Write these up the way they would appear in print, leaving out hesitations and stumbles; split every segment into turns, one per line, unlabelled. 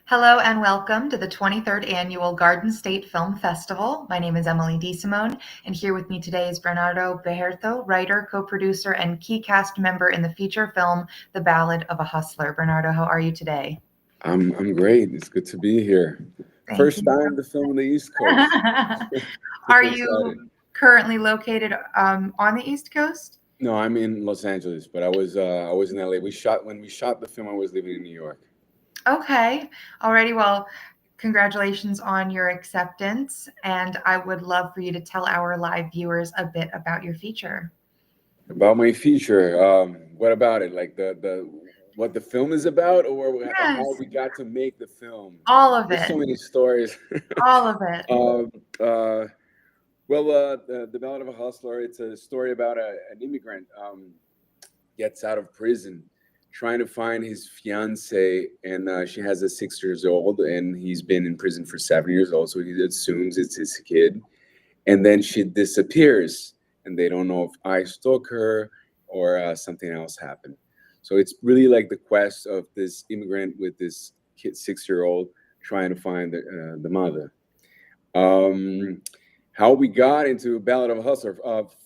Hello and welcome to the 23rd Annual Garden State Film Festival. My name is Emily DeSimone, and here with me today is Bernardo Bejerto, writer, co-producer, and key cast member in the feature film, The Ballad of a Hustler. Bernardo, how are you today?
I'm great. It's good to be here.
Thank
First
you.
time to film on the East Coast.
Are
Super excited.
you currently located on the East Coast?
No, I'm in Los Angeles, but I was in LA. When we shot the film, I was living in New York.
Okay. Alrighty. Well, congratulations on your acceptance, and I would love for you to tell our live viewers a bit about your feature.
About my feature, what about it? Like the what the film is about, or how
Yes,
we got to make the film?
all of
There's
it.
so many stories.
All of it.
um, uh, the Ballad of a Hustler. It's a story about an immigrant. Gets out of prison, trying to find his fiance, and she has a 6 years old, and he's been in prison for 7 years old, so he assumes it's his kid, and then she disappears, and they don't know if I stalk her or something else happened. So it's really like the quest of this immigrant with this kid, 6 year old, trying to find the mother. Um, how we got into Ballad of a Hustler.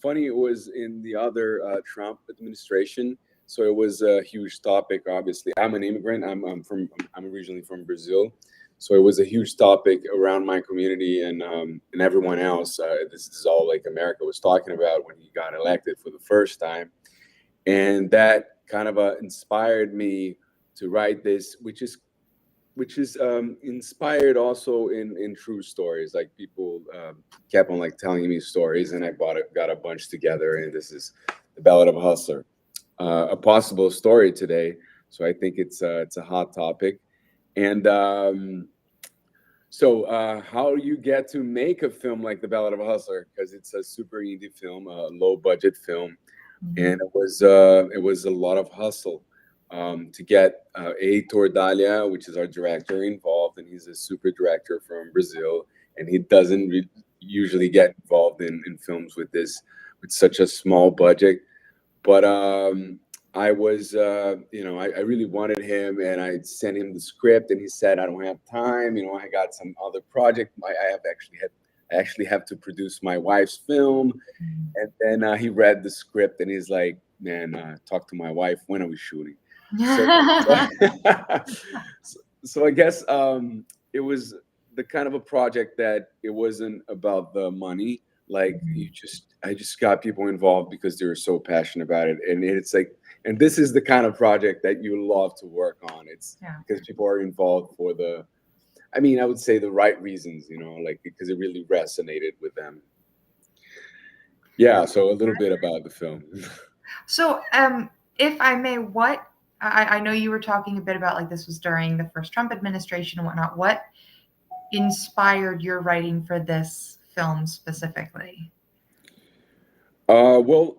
Funny, it was in the other Trump administration, so it was a huge topic. Obviously, I'm an immigrant. I'm originally from Brazil, so it was a huge topic around my community and everyone else. This is all like America was talking about when he got elected for the first time, and that kind of inspired me to write this, which is inspired also in true stories. Like people kept on like telling me stories, and I got a bunch together, and this is the Ballad of a Hustler, a possible story today. So I think it's a hot topic, and how you get to make a film like the Ballad of a Hustler, because it's a super indie film, a low budget film,
Mhm.
and it was a lot of hustle to get Heitor Dalia, which is our director, involved, and he's a super director from Brazil, and he doesn't usually get involved in films with such a small budget. But I was, I really wanted him, and I sent him the script, and he said, "I don't have time. I got some other project. I actually have to produce my wife's film." And then he read the script, and he's like, "Man, talk to my wife. When are we shooting?" So, so, so I guess it was the kind of a project that it wasn't about the money. Like I just got people involved because they were so passionate about it, and it's like, and this is the kind of project that you love to work on. It's
Yeah.
because people are involved for I mean, I would say the right reasons, like because it really resonated with them. Yeah, so a little bit about the film.
So, if I may, I know you were talking a bit about like this was during the first Trump administration and whatnot. What inspired your writing for this film specifically?
Well,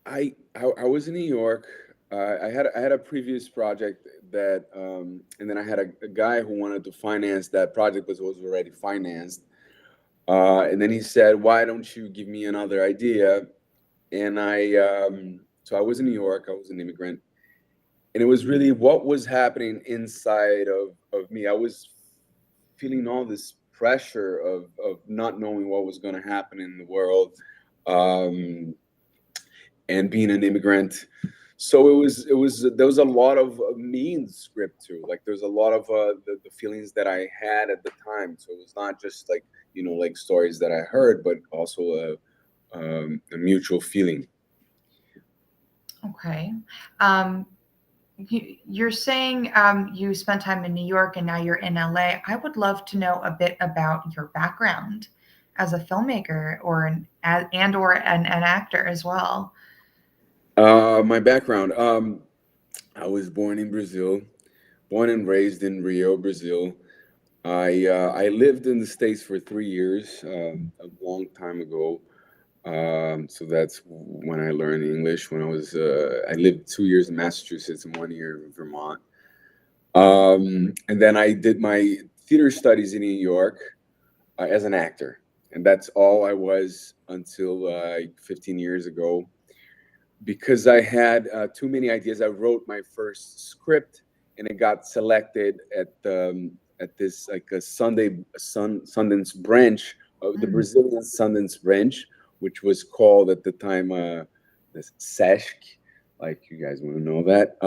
I was in New York. I had a previous project that, and then I had a guy who wanted to finance that project, but was already financed. And then he said, "Why don't you give me another idea?" And so I was in New York. I was an immigrant, and it was really what was happening inside of me. I was feeling all this pressure of not knowing what was going to happen in the world. Um, and being an immigrant. So it was there was a lot of me in the script too. Like there's a lot of the feelings that I had at the time. So it was not just like like stories that I heard, but also a mutual feeling.
Okay. Um, you're saying you spent time in New York and now you're in LA. I would love to know a bit about your background as a filmmaker or an actor as well.
My background. I was born in Brazil, born and raised in Rio, Brazil. I lived in the States for 3 years, a long time ago. So that's when I learned English. I lived 2 years in Massachusetts and 1 year in Vermont. And then I did my theater studies in New York as an actor, and that's all I was until 15 years ago. Because I had too many ideas, I wrote my first script, and it got selected at this like a Sundance branch of the
Mm.
Brazilian Sundance branch, which was called at the time the SESC, like you guys want to know that.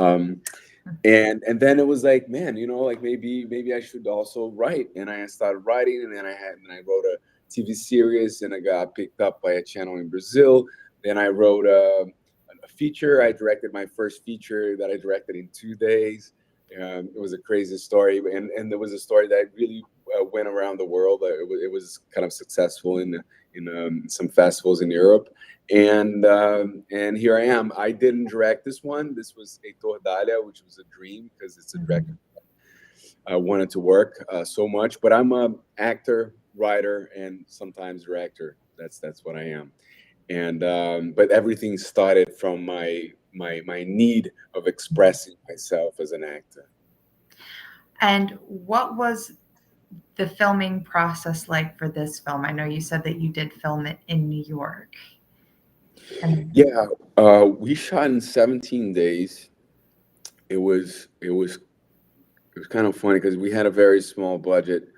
And then it was like, man, like maybe I should also write. And I started writing, and then I wrote a TV series, and I got picked up by a channel in Brazil. Then I wrote a feature. I directed my first feature that I directed in 2 days. It was a crazy story, and there was a story that really went around the world. It was kind of successful in some festivals in Europe, and here I am. I didn't direct this one. This was Heitor Dália, which was a dream because it's a director I wanted to work so much. But I'm a actor, writer, and sometimes director. That's what I am. And but everything started from my need of expressing myself as an actor.
And what was the filming process like for this film? I know you said that you did film it in New York. And
Yeah, we shot in 17 days. It was kind of funny because we had a very small budget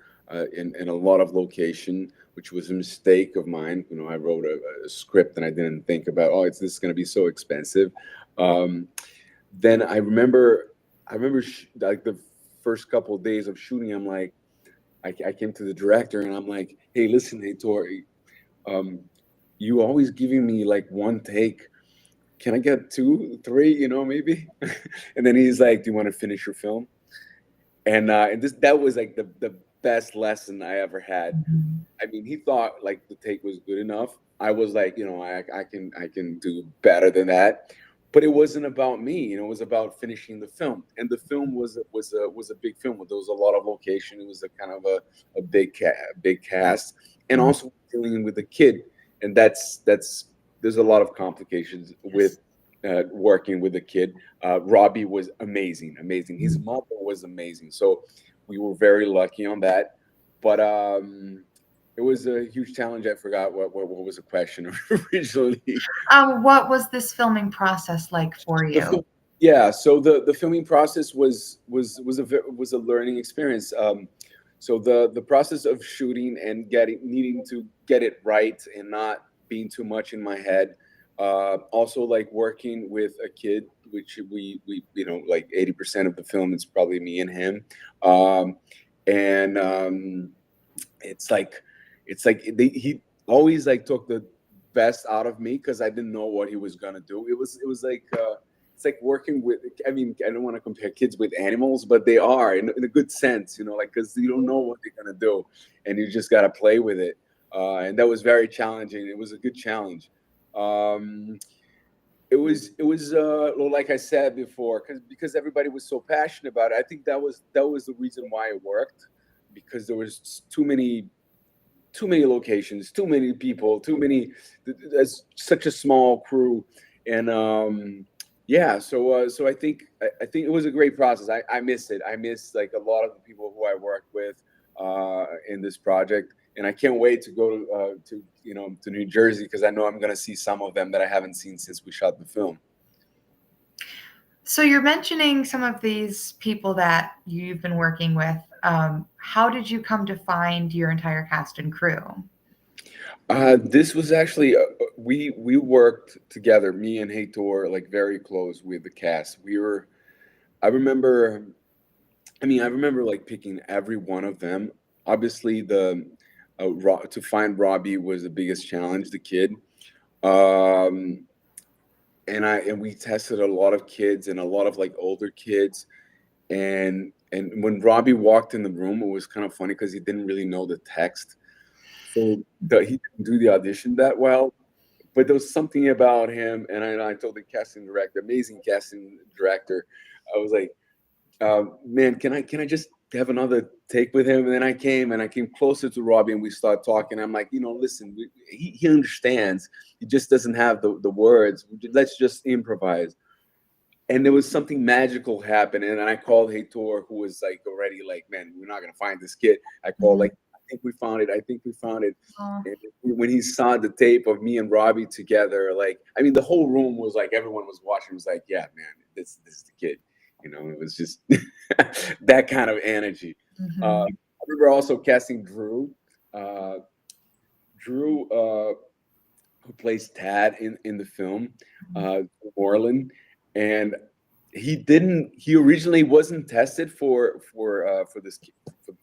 in a lot of location, which was a mistake of mine. I wrote a script and I didn't think about, oh, this is going to be so expensive. Um, then I remember like the first couple of days of shooting, I'm like, I came to the director and I'm like, hey, listen, hey, Tori, um, you always giving me like one take. Can I get two, three, maybe? And then he's like, do you want to finish your film? And that was like the best lesson I ever had. I mean, he thought like the take was good enough. I was like, I can do better than that. But it wasn't about me, it was about finishing the film. And the film was a big film. There was a lot of location. It was a kind of a big cast, and also dealing with a kid. And that's there's a lot of complications with working with a kid. Robbie was amazing, amazing. His mother was amazing. So we were very lucky on that. But it was a huge challenge. I forgot what was the question originally.
what was this filming process like for
The
you?
film, yeah. So the filming process was a learning experience. So the process of shooting and needing to get it right and not being too much in my head. Also, like working with a kid, which we like 80% of the film is probably me and him. And it's like he always like took the best out of me because I didn't know what he was gonna do. It was like it's like working with. I mean, I don't want to compare kids with animals, but they are in a good sense, like because you don't know what they're gonna do, and you just gotta play with it. And that was very challenging. It was a good challenge. Um, it was well, like I said before, because everybody was so passionate about it. I think that was the reason why it worked, because there was too many locations, too many people, too many. There's such a small crew, and yeah. So I think it was a great process. I miss it. I miss like a lot of the people who I worked with in this project, and I can't wait to go to New Jersey because I know I'm gonna see some of them that I haven't seen since we shot the film.
So you're mentioning some of these people that you've been working with. How did you come to find your entire cast and crew?
This was actually we worked together, me and Heitor, like very close with the cast. We were. I remember. I remember like picking every one of them. Obviously, to find Robbie was the biggest challenge. The kid, um, and we tested a lot of kids and a lot of like older kids. And when Robbie walked in the room, it was kind of funny because he didn't really know the text, so he didn't do the audition that well. But there was something about him, and I told the casting director, amazing casting director, I was like, man, can I just have another take with him? And then I came closer to Robbie, and we started talking. I'm like, listen, he understands. He just doesn't have the words. Let's just improvise. And there was something magical happen. And I called Heitor, who was like already like, man, we're not gonna find this kid. I called like, I think we found it. I think we found it.
Oh,
And when he saw the tape of me and Robbie together, like, I mean, the whole room was like, everyone was watching. It was like, yeah, man, this is the kid. It was just that kind of energy.
Mhm.
I remember also casting Drew. Uh, Drew, who plays Tad in the film, Moreland, and he originally wasn't tested for this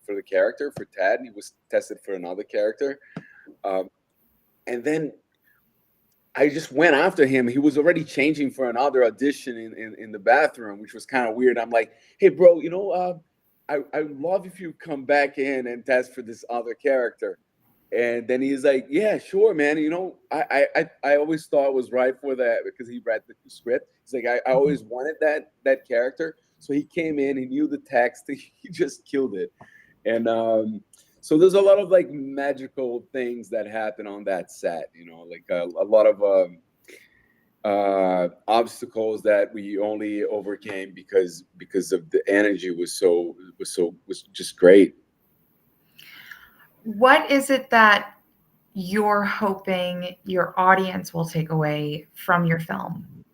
for the character for Tad. He was tested for another character, um, and then I just went after him. He was already changing for another audition in the bathroom, which was kind of weird. I'm like, hey, bro, I love if you come back in and test for this other character. And then he's like, yeah, sure, man. I always thought it was right for that because he read the script. He's like, I always wanted that character. So he came in, he knew the text, he just killed it. And so there's a lot of like magical things that happen on that set, like a lot of obstacles that we only overcame because of the energy was just great.
What is it that you're hoping your audience will take away from your film?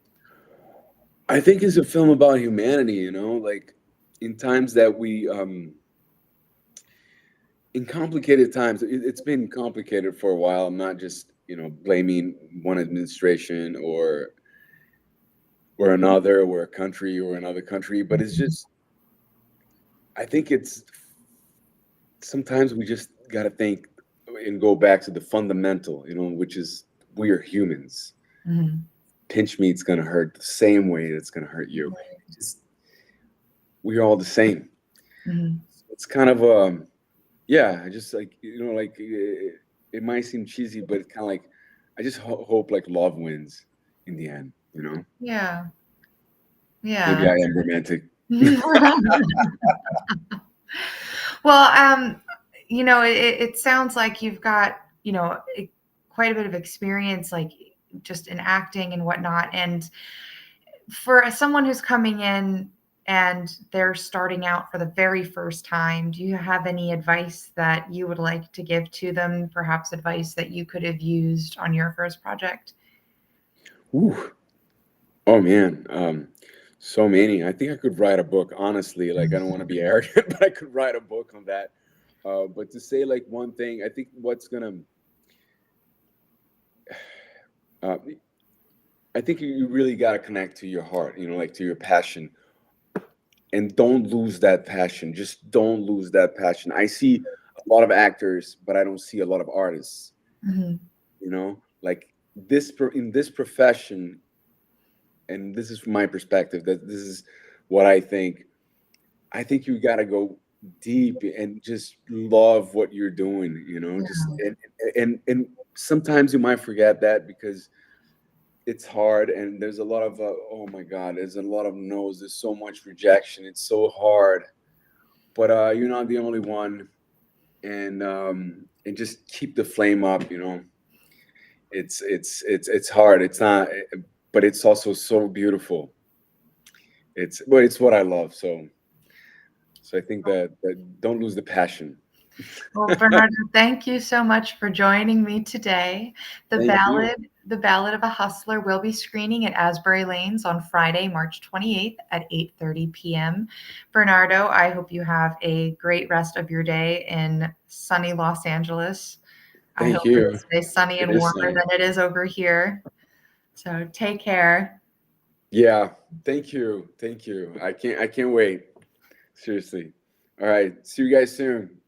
I think it's a film about humanity, like in times that we in complicated times. It's been complicated for a while. I'm not just blaming one administration or another or a country or another country, but it's just, I think it's sometimes we just got to think and go back to the fundamental, which is we are humans.
Mhm.
Pinch me, it's going to hurt the same way that's going to hurt you. Just, we're all the same.
Mhm.
It's kind of yeah, I just like like it might seem cheesy, but it's kind of like I just hope like love wins in the end.
Yeah. Yeah.
Maybe I am romantic.
Well, it sounds like you've got, quite a bit of experience, like just in acting and whatnot. And for someone who's coming in and they're starting out for the very first time, do you have any advice that you would like to give to them? Perhaps advice that you could have used on your first project?
Ooh. Oh man, so many. I think I could write a book. Honestly, like I don't want to be arrogant, but I could write a book on that. But to say like one thing, I think what's gonna, uh, I think you really got to connect to your heart. Like to your passion, and don't lose that passion. Just don't lose that passion. I see a lot of actors, but I don't see a lot of artists.
Mhm.
Like in this profession, and this is from my perspective. That this is what I think. I think you got to go deep and just love what you're doing, just and sometimes you might forget that because it's hard and there's a lot of oh my god, there's a lot of no's, there's so much rejection, it's so hard, but you're not the only one, and just keep the flame up, it's hard, it's not, but it's also so beautiful. It's what I love, so I think that don't lose the passion.
Well, Bernardo, thank you so much for joining me today. The
Thank you.
Ballad, The Ballad of a Hustler will be screening at Asbury Lanes on Friday, March 28th at 8:30 p.m. Bernardo, I hope you have a great rest of your day in sunny Los Angeles. I
Thank
hope it
you.
stays sunny
It
and
is
warmer
sunny.
than it is over here. So take care.
Yeah, thank you. I can't wait. Seriously. All right. See you guys soon.